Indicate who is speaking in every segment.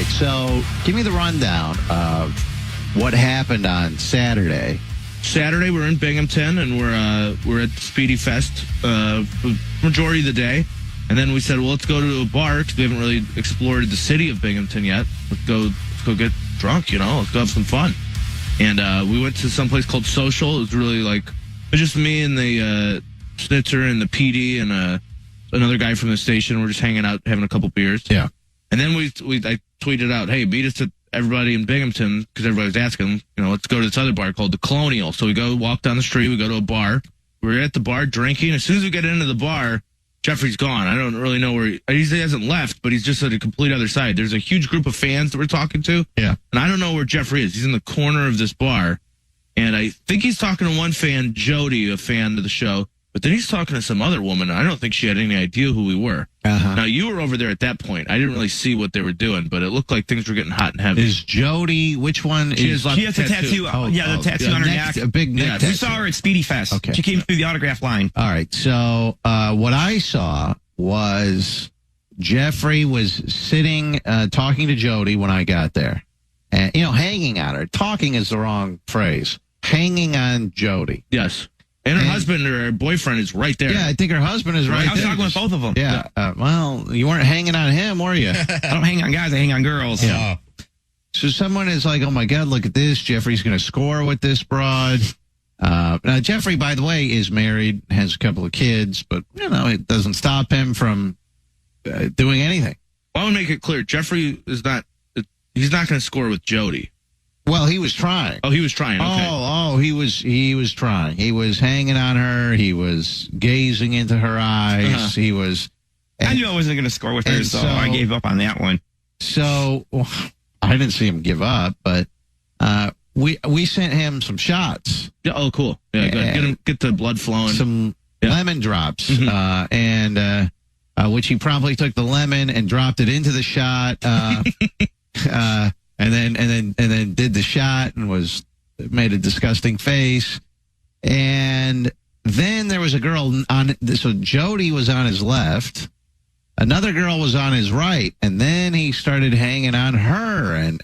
Speaker 1: so give me the rundown of what happened on Saturday.
Speaker 2: Saturday, we're in Binghamton, and we're at Speedy Fest majority of the day. And then we said, well, let's go to a bar because we haven't really explored the city of Binghamton yet. Let's go get drunk, Let's go have some fun. And we went to some place called Social. It was really it was just me and the Schnitzer and the PD and another guy from the station. We're just hanging out, having a couple beers.
Speaker 1: Yeah.
Speaker 2: And then I tweeted out, hey, meet us at everybody in Binghamton, because everybody was asking, let's go to this other bar called the Colonial. So we walk down the street, we go to a bar. We're at the bar drinking. As soon as we get into the bar, Jeffrey's gone. I don't really know where he hasn't left, but he's just at a complete other side. There's a huge group of fans that we're talking to.
Speaker 1: Yeah.
Speaker 2: And I don't know where Jeffrey is. He's in the corner of this bar. And I think he's talking to one fan, Jody, a fan of the show. But then he's talking to some other woman. I don't think she had any idea who we were.
Speaker 1: Uh-huh.
Speaker 2: Now, you were over there at that point. I didn't really see what they were doing, but it looked like things were getting hot and heavy.
Speaker 1: Is Jody, which one?
Speaker 2: She
Speaker 1: is?
Speaker 2: has
Speaker 3: She has a tattoo. The tattoo on her neck.
Speaker 1: A big neck tattoo.
Speaker 3: We saw her at Speedy Fest.
Speaker 1: Okay.
Speaker 3: She came through the autograph line.
Speaker 1: All right. So what I saw was Jeffrey was sitting talking to Jody when I got there. And, hanging on her. Talking is the wrong phrase. Hanging on Jody.
Speaker 2: Yes. And her husband or her boyfriend is right there.
Speaker 1: Yeah, I think her husband is right
Speaker 3: I was
Speaker 1: there.
Speaker 3: talking with both of them.
Speaker 1: Yeah. Well, you weren't hanging on him, were you?
Speaker 3: I don't hang on guys. I hang on girls.
Speaker 1: Yeah. So someone is like, oh, my God, look at this. Jeffrey's going to score with this broad. Now, Jeffrey, by the way, is married, has a couple of kids, but, it doesn't stop him from doing anything.
Speaker 2: Well, I want to make it clear. Jeffrey is not, he's not going to score with Jody.
Speaker 1: Well, he was trying.
Speaker 2: Oh, he was trying. Okay.
Speaker 1: He was trying. He was hanging on her. He was gazing into her eyes.
Speaker 2: Uh-huh.
Speaker 1: He was.
Speaker 3: I knew I wasn't going to score with her, so I gave up on that one.
Speaker 1: So I didn't see him give up, but we sent him some shots.
Speaker 2: Yeah, oh, cool. Yeah, good. Get the blood flowing.
Speaker 1: Some lemon drops, and which he promptly took the lemon and dropped it into the shot. And then did the shot and made a disgusting face. And then there was a girl so Jody was on his left. Another girl was on his right. And then he started hanging on her. And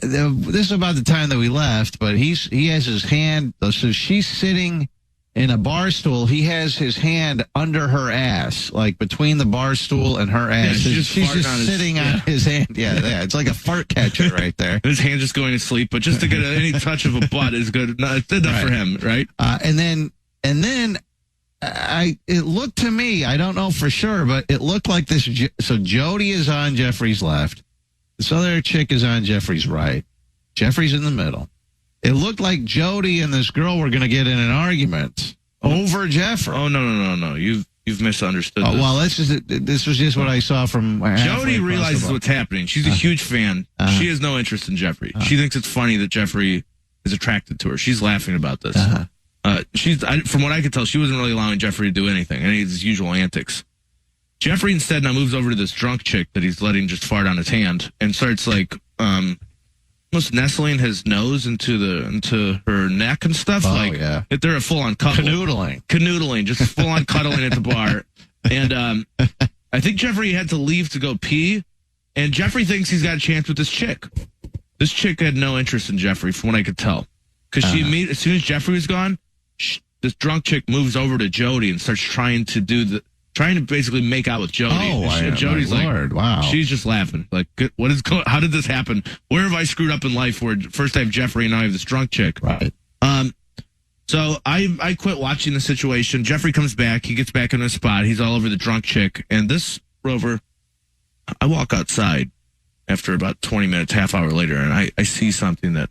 Speaker 1: this is about the time that we left, but he has his hand. So she's sitting in a bar stool. He has his hand under her ass, like between the bar stool and her ass.
Speaker 2: Yeah,
Speaker 1: she's just sitting on his hand. Yeah, it's like a fart catcher right there.
Speaker 2: His hand just going to sleep, but just to get any touch of a butt is good. It's enough for him, right?
Speaker 1: And then it looked to me, I don't know for sure, but it looked like this. So Jody is on Jeffrey's left. This other chick is on Jeffrey's right. Jeffrey's in the middle. It looked like Jody and this girl were going to get in an argument over Jeffrey.
Speaker 2: Oh, no. You've misunderstood this.
Speaker 1: Well, this was just what I saw from
Speaker 2: Jody realizes what's happening. She's a huge fan. She has no interest in Jeffrey. She thinks it's funny that Jeffrey is attracted to her. She's laughing about this. From what I could tell, she wasn't really allowing Jeffrey to do anything, any of his usual antics. Jeffrey instead now moves over to this drunk chick that he's letting just fart on his hand and starts almost nestling his nose into her neck and stuff. They're a full-on couple. Canoodling, just full-on cuddling at the bar. And I think Jeffrey had to leave to go pee, and Jeffrey thinks he's got a chance with this chick. This chick had no interest in Jeffrey, from what I could tell. Because as soon as Jeffrey was gone, this drunk chick moves over to Jody and starts trying to basically make out with Jody. Jody's
Speaker 1: my
Speaker 2: like,
Speaker 1: Lord, wow.
Speaker 2: She's just laughing. Like, how did this happen? Where have I screwed up in life where first I have Jeffrey and now I have this drunk chick?
Speaker 1: Right.
Speaker 2: So I quit watching the situation. Jeffrey comes back. He gets back in his spot. He's all over the drunk chick. And this, Rover, I walk outside after about 20 minutes, half hour later, and I see something that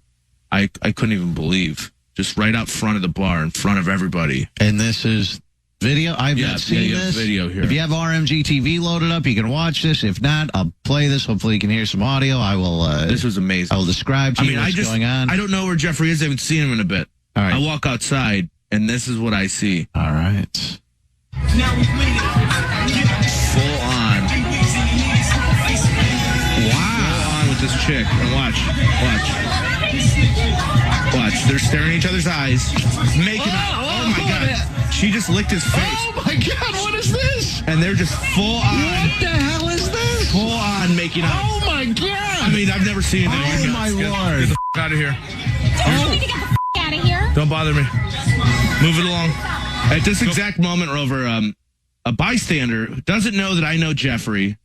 Speaker 2: I couldn't even believe. Just right out front of the bar, in front of everybody.
Speaker 1: And this is video? I've not seen this.
Speaker 2: Video here.
Speaker 1: If you have RMG TV loaded up, you can watch this. If not, I'll play this. Hopefully you can hear some audio. I will.
Speaker 2: This was amazing.
Speaker 1: I will describe to you what's going on.
Speaker 2: I don't know where Jeffrey is. I haven't seen him in a bit.
Speaker 1: All right.
Speaker 2: I walk outside, and this is what I see.
Speaker 1: All right.
Speaker 2: Full on. Wow. Full on with this chick. And watch. They're staring at each other's eyes. Making out. Oh my God.
Speaker 1: Man.
Speaker 2: She just licked his face.
Speaker 1: Oh my God, what is this?
Speaker 2: And they're just full on.
Speaker 1: What the hell is this?
Speaker 2: full on making out.
Speaker 1: Oh my God!
Speaker 2: I mean, I've never seen anything.
Speaker 1: Oh my Lord!
Speaker 2: Get the out of here!
Speaker 4: You need to get the out of here.
Speaker 2: Don't bother me. Move it along. At this exact moment, Rover, a bystander who doesn't know that I know Jeffrey,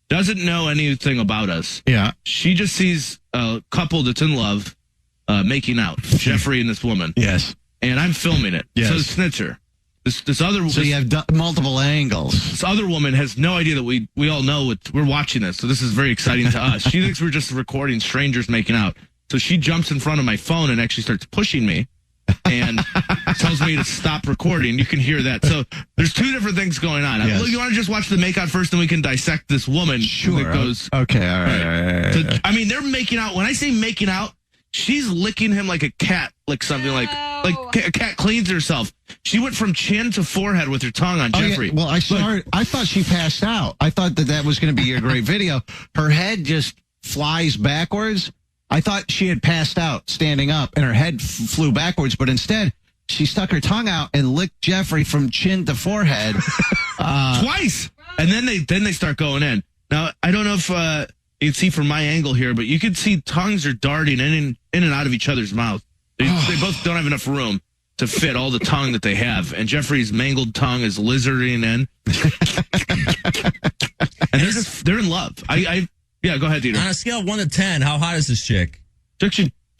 Speaker 2: doesn't know anything about us.
Speaker 1: Yeah.
Speaker 2: She just sees a couple that's in love making out, Jeffrey and this woman.
Speaker 1: Yes.
Speaker 2: And I'm filming it.
Speaker 1: Yes.
Speaker 2: So snitcher. This other.
Speaker 1: So you have multiple angles.
Speaker 2: This other woman has no idea that we all know we're watching this. So this is very exciting to us. She thinks we're just recording strangers making out. So she jumps in front of my phone and actually starts pushing me and tells me to stop recording. You can hear that. So there's two different things going on.
Speaker 1: Yes.
Speaker 2: You want to just watch the makeout first, and we can dissect this woman.
Speaker 1: Sure.
Speaker 2: That goes,
Speaker 1: okay. All right.
Speaker 2: So, I mean, they're making out. When I say making out, she's licking him like a cat, like something like a cat cleans herself. She went from chin to forehead with her tongue on Jeffrey.
Speaker 1: Yeah. Well, I saw her. I thought she passed out. I thought that was going to be a great video. Her head just flies backwards. I thought she had passed out standing up and her head flew backwards, but instead she stuck her tongue out and licked Jeffrey from chin to forehead.
Speaker 2: Twice. And then they start going in. Now, I don't know if you can see from my angle here, but you can see tongues are darting in and out of each other's mouth. They both don't have enough room to fit all the tongue that they have. And Jeffrey's mangled tongue is lizarding in. And they're in love. Yeah, go ahead, Dieter.
Speaker 5: On a scale of 1 to 10, how hot is this chick?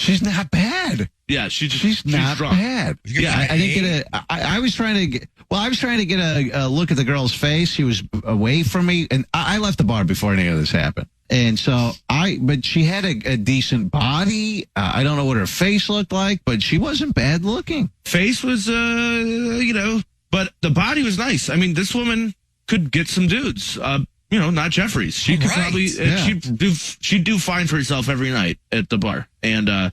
Speaker 1: She's not bad.
Speaker 2: Yeah,
Speaker 1: she's not
Speaker 2: drunk.
Speaker 1: bad. Yeah, I didn't get I was trying to get. Well, I was trying to get a look at the girl's face. She was away from me, and I left the bar before any of this happened. And so but she had a decent body. I don't know what her face looked like, but she wasn't bad looking.
Speaker 2: Face was, but the body was nice. I mean, this woman could get some dudes. Not Jeffrey's. She could probably, she'd do fine for herself every night at the bar. And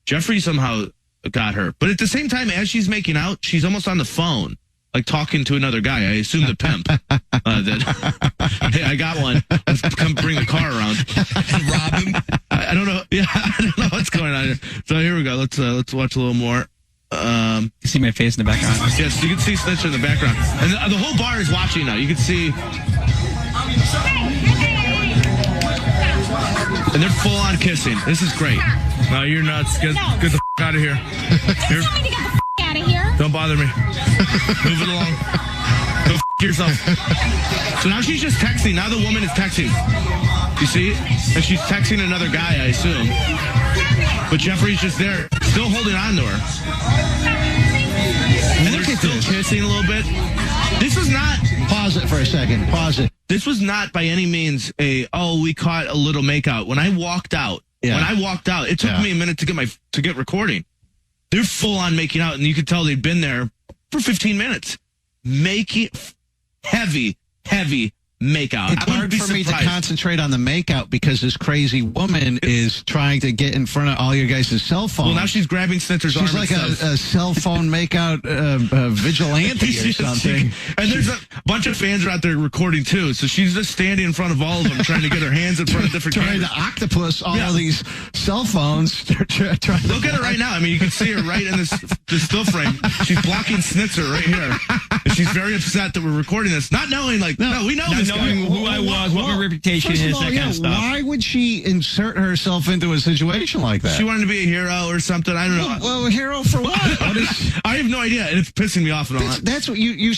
Speaker 2: Jeffrey somehow got her. But at the same time, as she's making out, she's almost on the phone, like talking to another guy. I assume the pimp. Hey, I got one. Let's come bring the car around
Speaker 5: And rob him.
Speaker 2: I don't know. Yeah, I don't know what's going on here. So here we go. Let's watch a little more.
Speaker 6: You see my face in the background.
Speaker 2: Yes, you can see Snitch in the background, and the whole bar is watching now. You can see. And they're full on kissing. This is great. No, you're nuts. Get the out of here.
Speaker 4: Here. Tell me to get the out of here.
Speaker 2: Don't bother me. Move it along. Go yourself. So now she's just texting. Now the woman is texting. You see? And she's texting another guy, I assume. But Jeffrey's just there, still holding on to her. And they're still kissing a little bit. This was not...
Speaker 1: Pause it for a second. Pause it.
Speaker 2: This was not by any means we caught a little makeout. When I walked out, it took me a minute to get recording. They're full on making out, and you could tell they'd been there for 15 minutes. Making heavy makeout.
Speaker 1: It's hard for me to concentrate on the makeout because this crazy woman is trying to get in front of all your guys' cell phones.
Speaker 2: Well, now she's grabbing Snitter's arm.
Speaker 1: She's like a cell phone makeout vigilante or something.
Speaker 2: And there's a bunch of fans are out there recording too, so she's just standing in front of all of them, trying to get her hands in front of different
Speaker 1: trying
Speaker 2: cameras.
Speaker 1: to octopus all of these cell phones.
Speaker 2: Look at her right now. I mean, you can see her right in this still frame. She's blocking Snitzer right here. And she's very upset that we're recording this, not knowing we know this guy.
Speaker 6: Knowing who I was, what my reputation is, that kind of stuff.
Speaker 1: Why would she insert herself into a situation like that?
Speaker 2: She wanted to be a hero or something. I don't know.
Speaker 1: Well, a hero for what?
Speaker 2: I have no idea, and it's pissing me off and all that.
Speaker 1: That's what you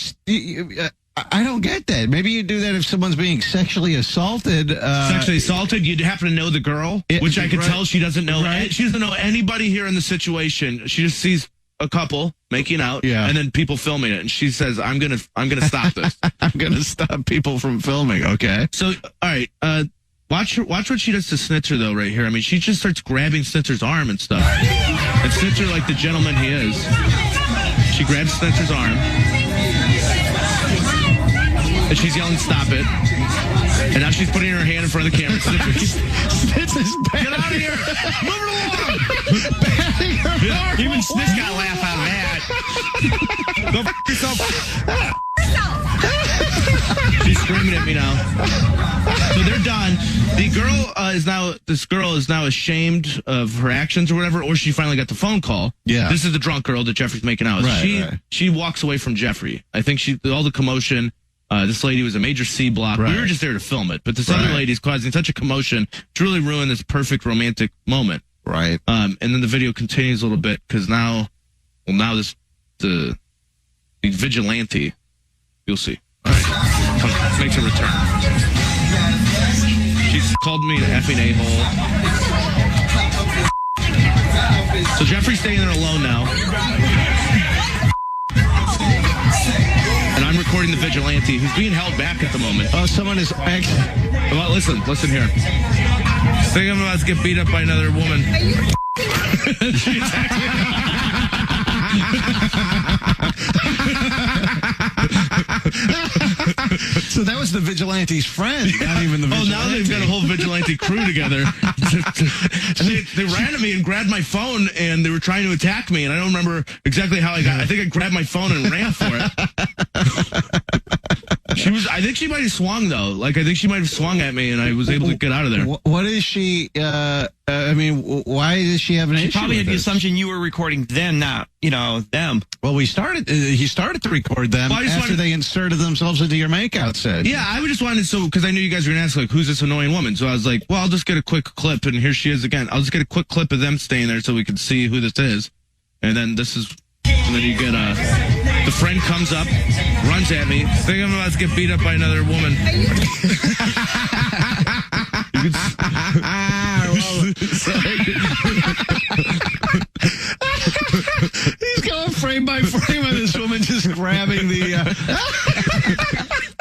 Speaker 1: I don't get that. Maybe you do that if someone's being sexually assaulted.
Speaker 2: Sexually assaulted? You'd happen to know the girl, which I could tell she doesn't know. Right. She doesn't know anybody here in the situation. She just sees a couple making out, and then people filming it, and she says, "I'm gonna stop this.
Speaker 1: I'm gonna stop people from filming." Okay.
Speaker 2: So, all right, watch what she does to Snitzer though, right here. I mean, she just starts grabbing Snitzer's arm and stuff, and Snitzer, like the gentleman he is, she grabs Snitzer's arm, and she's yelling, "Stop it!" And now she's putting her hand in front of the camera.
Speaker 1: Snitzer's
Speaker 2: get out of here! Move it along!
Speaker 3: Even Snitch got a laugh out of that.
Speaker 2: Go f*** yourself. She's screaming at me now. So they're done. This girl is now ashamed of her actions or whatever, or she finally got the phone call.
Speaker 1: Yeah.
Speaker 2: This is the drunk girl that Jeffrey's making out with. She walks away from Jeffrey. I think all the commotion, This lady was a major C block.
Speaker 1: Right.
Speaker 2: We were just there to film it, but this other lady's causing such a commotion to really ruin this perfect romantic moment.
Speaker 1: Right.
Speaker 2: And then the video continues a little bit because now the vigilante, you'll see. All right, makes a return. She's called me an effing a-hole. So Jeffrey's staying there alone now. And I'm recording the vigilante who's being held back at the moment.
Speaker 1: Oh, someone is...
Speaker 2: Well, listen here. I think I'm about to get beat up by another woman. She attacked me.
Speaker 1: So that was the vigilante's friend, not even the vigilante.
Speaker 2: Oh, now they've got a whole vigilante crew together. They ran at me and grabbed my phone, and they were trying to attack me, and I don't remember exactly how I got. I think I grabbed my phone and ran for it. I think she might have swung, though. Like, I think she might have swung at me, and I was able to get out of there.
Speaker 1: What is she, I mean, why does she have an issue?
Speaker 6: She probably
Speaker 1: with
Speaker 6: had the
Speaker 1: this?
Speaker 6: assumption you were recording them, not, them.
Speaker 1: Well, he started to record them after they inserted themselves into your makeout set.
Speaker 2: Yeah, I just wanted because I knew you guys were going to ask, like, who's this annoying woman? So I was like, well, I'll just get a quick clip, and here she is again. I'll just get a quick clip of them staying there so we can see who this is. And then and then you get the friend comes up, runs at me, think I'm about to get beat up by another woman.
Speaker 1: He's going frame by frame of this woman just grabbing the...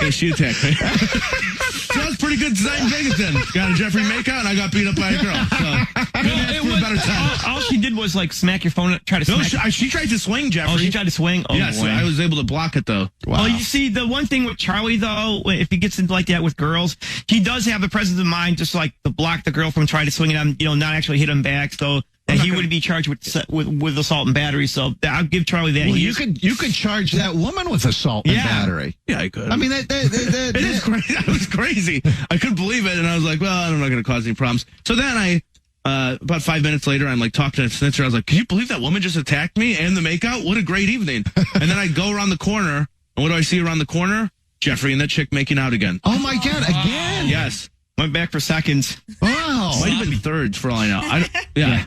Speaker 2: Yeah, she attacked me. So that was pretty good design in Vegas then. Got a Jeffrey makeout, and I got beat up by a girl. So, it was a better time.
Speaker 6: All she did was, like, smack your phone, try to smack
Speaker 2: she tried to swing, Jeffrey.
Speaker 6: Oh, she tried to swing? Oh,
Speaker 2: yes,
Speaker 6: boy.
Speaker 2: I was able to block it, though.
Speaker 1: Wow.
Speaker 6: Well, you see, the one thing with Charlie, though, if he gets into like that with girls, he does have the presence of mind just like to block the girl from trying to swing at him, not actually hit him back, so that he wouldn't be charged with assault and battery. So I'll give Charlie that.
Speaker 1: Well, you could charge that woman with assault and battery.
Speaker 2: Yeah, I could.
Speaker 1: I mean,
Speaker 2: it is crazy. That was crazy. I couldn't believe it, and I was like, well, I'm not going to cause any problems. So then about 5 minutes later, I'm like talking to Snitzer. I was like, can you believe that woman just attacked me and the makeout? What a great evening. And then I go around the corner, and what do I see around the corner? Jeffrey and that chick making out again.
Speaker 1: Oh, my God, again?
Speaker 2: Yes.
Speaker 6: Went back for seconds.
Speaker 1: Wow.
Speaker 2: Might have been thirds for all I know. Yeah.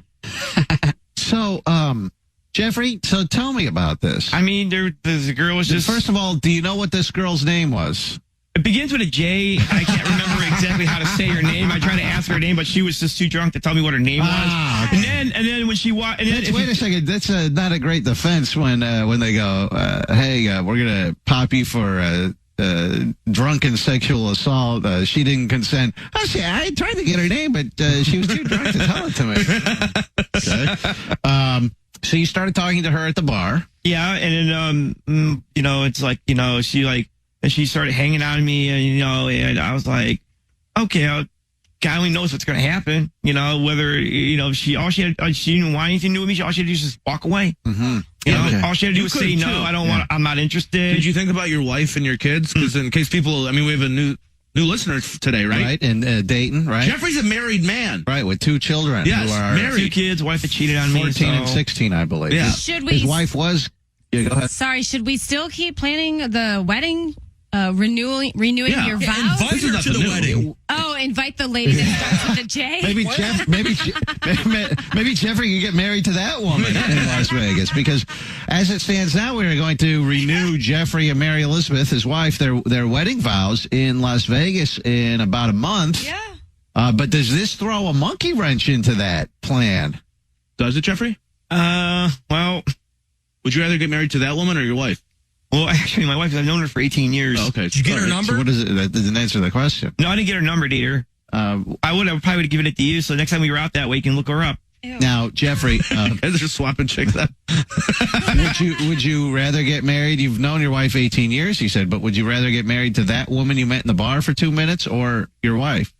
Speaker 1: So, Jeffrey, so tell me about this.
Speaker 6: I mean, the girl was just...
Speaker 1: First of all, do you know what this girl's name was?
Speaker 6: It begins with a J. I can't remember exactly how to say her name. I tried to ask her name, but she was just too drunk to tell me what her name was.
Speaker 1: Okay.
Speaker 6: And then when she walked...
Speaker 1: Wait a second. That's not a great defense when they go, hey, we're going to pop you for... drunken sexual assault. She didn't consent. I tried to get her name, but she was too drunk to tell it to me. Okay. So you started talking to her at the bar.
Speaker 6: Yeah, and then it's like she started hanging on me, and I was like, okay, God only knows what's going to happen. Whether she didn't want anything to do with me. All she had to do was just walk away.
Speaker 1: Mm-hmm.
Speaker 6: All she had to do was say no. I don't want. I'm not interested.
Speaker 2: Did you think about your wife and your kids? Because in case people, we have a new listener today, right?
Speaker 1: Right, in Dayton, right?
Speaker 2: Jeffrey's a married man.
Speaker 1: Right, with 2 children.
Speaker 2: Yes,
Speaker 1: who are
Speaker 2: married.
Speaker 6: 2 kids, wife that cheated on me.
Speaker 1: 14 and 16, I believe.
Speaker 2: Yeah.
Speaker 4: Should we?
Speaker 1: His wife was... Yeah, go ahead.
Speaker 4: Sorry, should we still keep planning the wedding? Renewing your vows?
Speaker 5: Invite her to the wedding.
Speaker 4: Oh, invite the lady that starts with a J?
Speaker 1: Maybe Jeffrey can get married to that woman in Las Vegas, because as it stands now, we are going to renew Jeffrey and Mary Elizabeth, his wife, their wedding vows in Las Vegas in about a month.
Speaker 4: Yeah.
Speaker 1: But does this throw a monkey wrench into that plan?
Speaker 2: Does it, Jeffrey?
Speaker 6: Well,
Speaker 2: would you rather get married to that woman or your wife?
Speaker 6: Well, actually, my wife, I've known her for 18 years.
Speaker 2: Oh, okay.
Speaker 5: Did you get her number?
Speaker 1: So what is it? That doesn't answer the question.
Speaker 6: No, I didn't get her number, dear. I would probably would have given it to you, so next time we were out that way, you can look her up.
Speaker 4: Ew.
Speaker 1: Now, Jeffrey,
Speaker 2: Guys are swapping chicks up.
Speaker 1: would you rather get married? You've known your wife 18 years, you said, but would you rather get married to that woman you met in the bar for 2 minutes or your wife?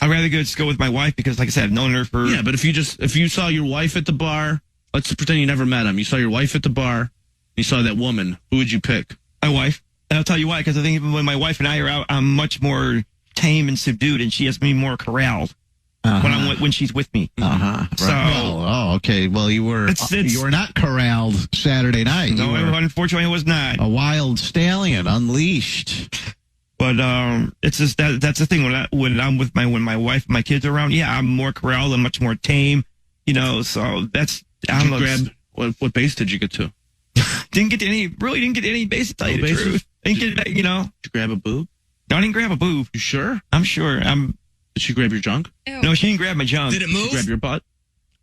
Speaker 6: I'd rather just go with my wife because, like I said, I've known her for...
Speaker 2: Yeah, but if you saw your wife at the bar, let's pretend you never met him. You saw your wife at the bar, you saw that woman, who would you pick?
Speaker 6: My wife. And I'll tell you why, because I think even when my wife and I are out, I'm much more tame and subdued, and she has me more corralled when she's with me.
Speaker 1: Right.
Speaker 6: So,
Speaker 1: okay. Well, you were not corralled Saturday night.
Speaker 6: No, unfortunately, I was not.
Speaker 1: A wild stallion unleashed.
Speaker 6: But it's just that's the thing when I'm with when my wife and my kids are around. Yeah, I'm more corralled and much more tame. So that's I don't know.
Speaker 2: What base did you get to?
Speaker 6: Didn't get any base to tell you the truth. Didn't get
Speaker 2: Did you grab a boob?
Speaker 6: No, I didn't grab a boob.
Speaker 2: You sure?
Speaker 6: I'm sure.
Speaker 2: Did she grab your junk?
Speaker 4: Ew.
Speaker 6: No, she didn't grab my junk.
Speaker 5: Did it
Speaker 2: Did
Speaker 5: move?
Speaker 2: she grab your butt?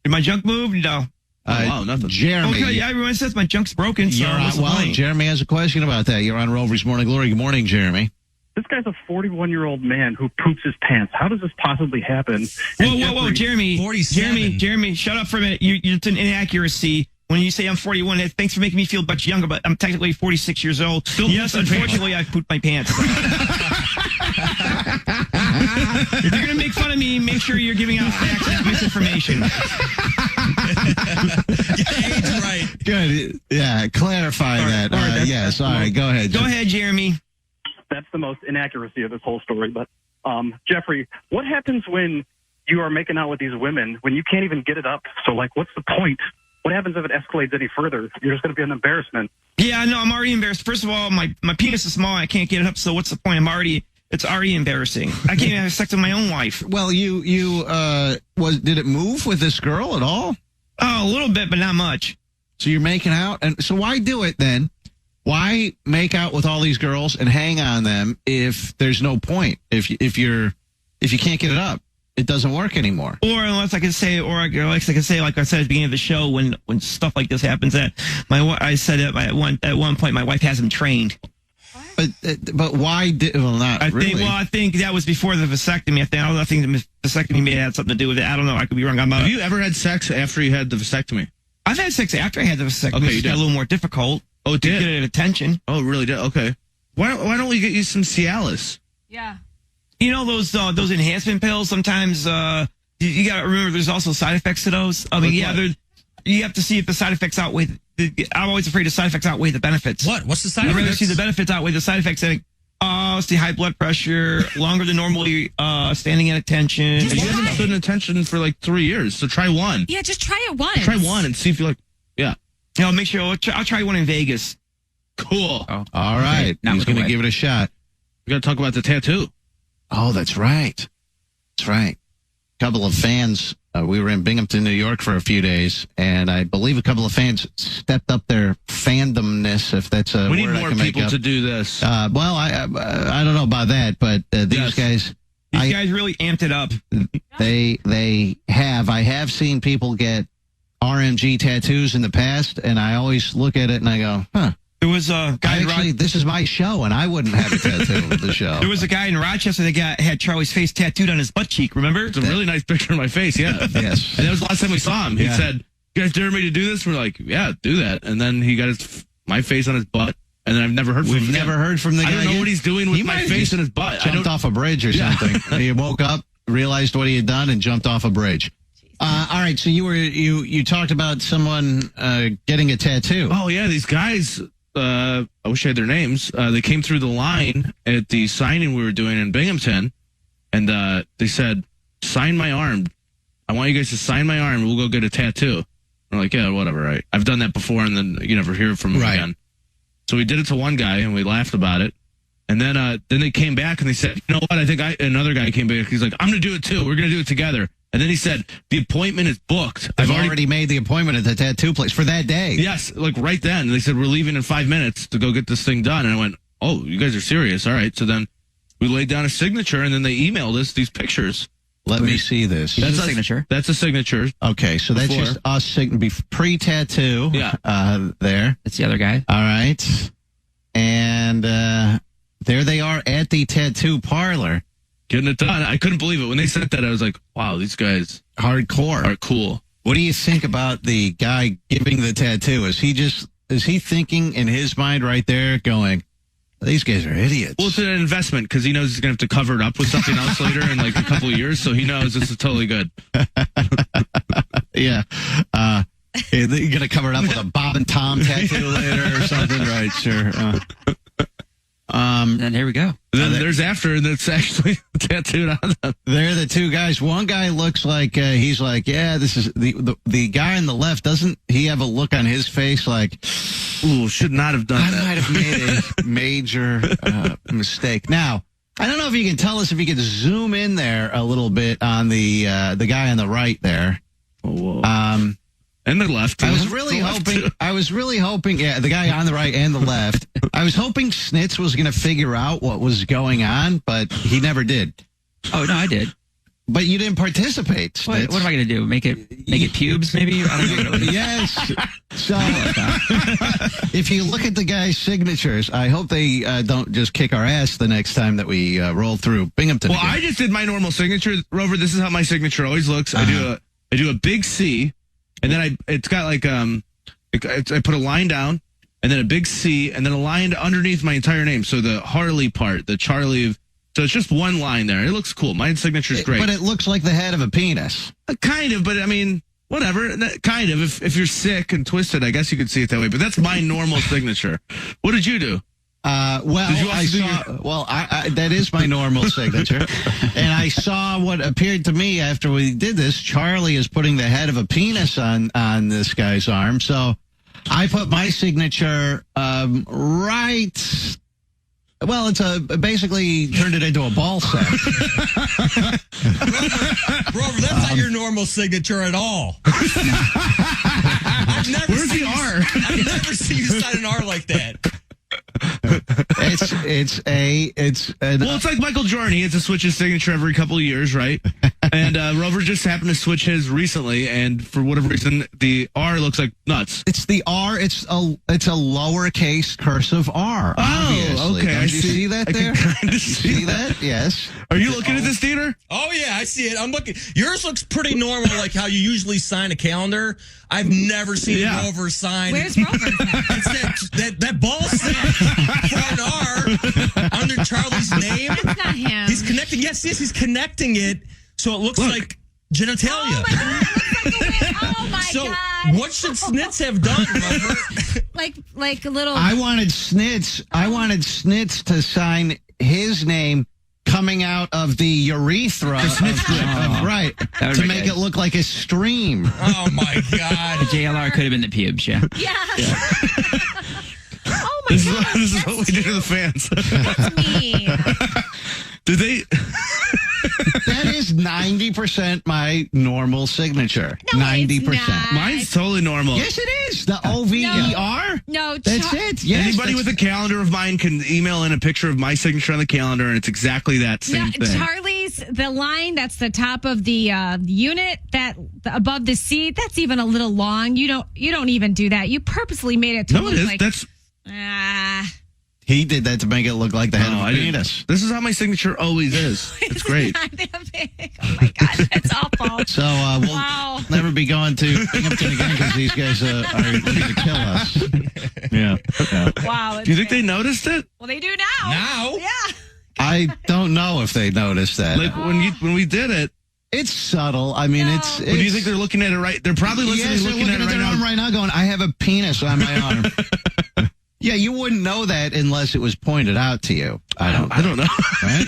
Speaker 6: Did my junk move? No.
Speaker 2: Wow, nothing.
Speaker 1: Jeremy.
Speaker 6: Okay, yeah, everyone says my junk's broken. So what's the point?
Speaker 1: Jeremy has a question about that. You're on Rover's Morning Glory. Good morning, Jeremy.
Speaker 7: This guy's a 41-year-old man who poops his pants. How does this possibly happen?
Speaker 6: Whoa, Jeremy.
Speaker 5: 47.
Speaker 6: Jeremy, shut up for a minute. It's an inaccuracy. When you say I'm 41, thanks for making me feel much younger, but I'm technically 46 years old. Yes, unfortunately, I pooped my pants. If you're going to make fun of me, make sure you're giving out facts, not misinformation.
Speaker 5: Age right.
Speaker 1: Good. Yeah, clarify that. Yes, all right, go ahead.
Speaker 6: Go ahead, Jeremy.
Speaker 7: That's the most inaccuracy of this whole story. But, Jeffrey, what happens when you are making out with these women when you can't even get it up? So, what's the point? What happens if it escalates any further? You're just going to be an embarrassment.
Speaker 6: Yeah, no, I'm already embarrassed. First of all, my penis is small. I can't get it up. So what's the point? It's already embarrassing. I can't even have sex with my own wife.
Speaker 1: Well, did it move with this girl at all?
Speaker 6: Oh, a little bit, but not much.
Speaker 1: So you're making out, and so why do it then? Why make out with all these girls and hang on them if there's no point? If you can't get it up, it doesn't work anymore.
Speaker 6: Or unless I can say, like I said at the beginning of the show, when stuff like this happens, that I said at one point my wife hasn't trained.
Speaker 1: But why did really?
Speaker 6: I think that was before the vasectomy. I think the vasectomy may have had something to do with it. I don't know. I could be wrong.
Speaker 2: Have you ever had sex after you had the vasectomy?
Speaker 6: I've had sex after I had the vasectomy.
Speaker 2: Okay,
Speaker 6: it got a little more difficult.
Speaker 2: Oh, it did?
Speaker 6: To get it attention.
Speaker 2: Oh, it really did? Okay. Why don't we get you some Cialis?
Speaker 4: Yeah.
Speaker 6: You know those enhancement pills? Sometimes you got to remember there's also side effects to those. I mean, you have to see if the side effects outweigh. I'm always afraid the side effects outweigh the benefits.
Speaker 5: What's the side
Speaker 6: I'd rather
Speaker 5: effects?
Speaker 6: see the benefits outweigh the side effects. See high blood pressure, longer than normally standing at attention.
Speaker 2: You haven't stood in attention for 3 years, so try one.
Speaker 4: Yeah, just try it once.
Speaker 2: Try one and see if you like. Yeah.
Speaker 6: Make sure I'll try one in Vegas.
Speaker 2: Cool.
Speaker 1: Oh, all right.
Speaker 3: Okay.
Speaker 1: He's going to give it a shot.
Speaker 2: We got to talk about the tattoo.
Speaker 1: Oh, that's right. That's right. A couple of fans. We were in Binghamton, New York for a few days, and I believe a couple of fans stepped up their fandomness, if that's a
Speaker 2: We need
Speaker 1: word
Speaker 2: more
Speaker 1: I can make
Speaker 2: people
Speaker 1: up.
Speaker 2: to do this.
Speaker 1: Well, I don't know about that, but these guys,
Speaker 6: These guys really amped it up.
Speaker 1: they have. I have seen people get RMG tattoos in the past, and I always look at it and I go, huh.
Speaker 6: There was a guy.
Speaker 1: This is my show, and I wouldn't have a tattoo of the show.
Speaker 6: There was a guy in Rochester that had Charlie's face tattooed on his butt cheek. Remember?
Speaker 2: It's a really nice picture of my face, yeah.
Speaker 1: Yes.
Speaker 2: And that was the last time we saw him. He
Speaker 1: Yeah.
Speaker 2: said, "You guys dare me to do this?" We're like, "Yeah, do that." And then he got my face on his butt, and then I've never heard from him.
Speaker 1: We've never heard from the guy.
Speaker 2: I don't know
Speaker 1: yet.
Speaker 2: what he's doing with
Speaker 1: He
Speaker 2: my
Speaker 1: might have
Speaker 2: face
Speaker 1: just
Speaker 2: in his butt.
Speaker 1: Jumped off a bridge or something. He woke up, realized what he had done, and jumped off a bridge. All right, so you talked about someone getting a tattoo.
Speaker 2: Oh yeah, these guys. I wish I had their names. They came through the line at the signing we were doing in Binghamton, and they said, "Sign my arm. I want you guys to sign my arm. We'll go get a tattoo." I'm like, "Yeah, whatever. Right? I've done that before, and then you never hear from them again." So we did it to one guy, and we laughed about it. And then they came back and they said, "You know what? I think another guy came back. He's like, I'm going to do it too. We're going to do it together." And then he said, "The appointment is booked.
Speaker 1: I've already made the appointment at the tattoo place for that day."
Speaker 2: Yes, right then. They said, "We're leaving in 5 minutes to go get this thing done." And I went, "Oh, you guys are serious. All right." So then we laid down a signature, and then they emailed us these pictures.
Speaker 1: Let me see this.
Speaker 3: That's a signature.
Speaker 2: That's a signature.
Speaker 1: Okay, so that's
Speaker 2: Before.
Speaker 1: just us pre-tattoo.
Speaker 2: Yeah.
Speaker 1: There.
Speaker 3: That's the other guy.
Speaker 1: All right. And there they are at the tattoo parlor.
Speaker 2: Getting it done. I couldn't believe it. When they said that, I was like, wow, these guys
Speaker 1: Hardcore.
Speaker 2: are cool.
Speaker 1: What do you think about the guy giving the tattoo? Is he thinking in his mind right there going, these guys are idiots?
Speaker 2: Well, it's an investment because he knows he's going to have to cover it up with something else later in a couple of years. So he knows this is totally good.
Speaker 1: Yeah. You're going to cover it up with a Bob and Tom tattoo later or something, right? Sure.
Speaker 3: And here we go.
Speaker 2: Then there's after, and it's actually tattooed on them.
Speaker 1: They're the two guys. One guy looks like he's like, yeah, this is the guy on the left. Doesn't he have a look on his face like,
Speaker 2: ooh, should not have done
Speaker 1: I
Speaker 2: that.
Speaker 1: might have made a major mistake. Now, I don't know if you can tell us if you could zoom in there a little bit on the guy on the right there.
Speaker 2: Oh, and the left.
Speaker 1: I was really hoping, yeah, the guy on the right and the left. I was hoping Snitz was going to figure out what was going on, but he never did.
Speaker 3: Oh, no, I did.
Speaker 1: But you didn't participate, Snitz.
Speaker 3: What am I going to do? Make it pubes, maybe? I don't know.
Speaker 1: Yes. So, if you look at the guy's signatures, I hope they don't just kick our ass the next time that we roll through Binghamton.
Speaker 2: Well,
Speaker 1: again.
Speaker 2: I just did my normal signature, Rover. This is how my signature always looks. I do a big C, and then it's got like I put a line down, and then a big C, and then a line underneath my entire name. So the Harley part, the Charlie. So it's just one line there. It looks cool. My signature's great.
Speaker 1: But it looks like the head of a penis.
Speaker 2: Kind of, but I mean, whatever. Kind of. If you're sick and twisted, I guess you could see it that way. But that's my normal signature. What did you do?
Speaker 1: That is my normal signature. And I saw what appeared to me after we did this. Charlie is putting the head of a penis on this guy's arm. So I put my signature right. Well, it's basically turned it into a ball sack.
Speaker 5: Rover, that's not your normal signature at all. Where's
Speaker 2: the R?
Speaker 5: I've never seen you sign an R like that.
Speaker 2: It's like Michael Jordan. He has to switch his signature every couple of years, right? And Rover just happened to switch his recently, and for whatever reason, the R looks like nuts.
Speaker 1: It's the R. It's a lowercase cursive R.
Speaker 2: Oh, okay.
Speaker 1: Don't you see that there?
Speaker 2: I can kind of see
Speaker 1: that? Yes.
Speaker 2: Are you looking at this, Dieter?
Speaker 5: Oh, yeah, I see it. I'm looking. Yours looks pretty normal, like how you usually sign a calendar. I've never seen Rover sign.
Speaker 4: Where's Rover?
Speaker 5: It's that ball sack for an R under Charlie's name.
Speaker 4: That's not him.
Speaker 5: He's connecting. Yes, he's connecting it so it looks like genitalia.
Speaker 4: Oh my
Speaker 5: So
Speaker 4: God.
Speaker 5: what should Snitz have done, Rover?
Speaker 4: like a little.
Speaker 1: I wanted Snitz to sign his name coming out of the urethra right, to make it look like a stream.
Speaker 5: Oh my God.
Speaker 3: The JLR could have been the pubes, yeah.
Speaker 4: Yeah. Oh my God.
Speaker 2: This is what we do to the fans.
Speaker 4: That's me.
Speaker 2: Did they?
Speaker 1: That is 90% my normal signature.
Speaker 4: No,
Speaker 1: 90%.
Speaker 4: it's not.
Speaker 2: Mine's totally normal.
Speaker 1: Yes, it is. The OVER.
Speaker 4: No,
Speaker 1: That's it. Yes,
Speaker 2: Anybody with a calendar of mine can email in a picture of my signature on the calendar, and it's exactly that same thing.
Speaker 4: Charlie's, the line that's the top of the unit, above the seat, that's even a little long. You don't even do that. You purposely made it to
Speaker 2: No,
Speaker 4: look
Speaker 2: it is.
Speaker 4: like
Speaker 2: That's.
Speaker 1: He did that to make it look like the head of a penis.
Speaker 2: This is how my signature always is. It's great.
Speaker 4: Not that big. Oh my God, that's awful.
Speaker 1: So we'll never be going to Binghamton again because these guys are looking to kill us. Yeah.
Speaker 4: Wow.
Speaker 2: Do you think they noticed it?
Speaker 4: Well, they do now.
Speaker 5: Now?
Speaker 4: Yeah.
Speaker 1: I don't know if they noticed that.
Speaker 2: Like when we did it.
Speaker 1: It's subtle. I mean, it's.
Speaker 2: But do you think they're looking at it right? They're probably looking at it right
Speaker 1: their arm
Speaker 2: now.
Speaker 1: right now, going, "I have a penis on my arm." Yeah, you wouldn't know that unless it was pointed out to you. I don't know.
Speaker 2: Right?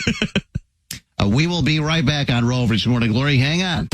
Speaker 1: We will be right back on Rover's Morning Glory. Hang on.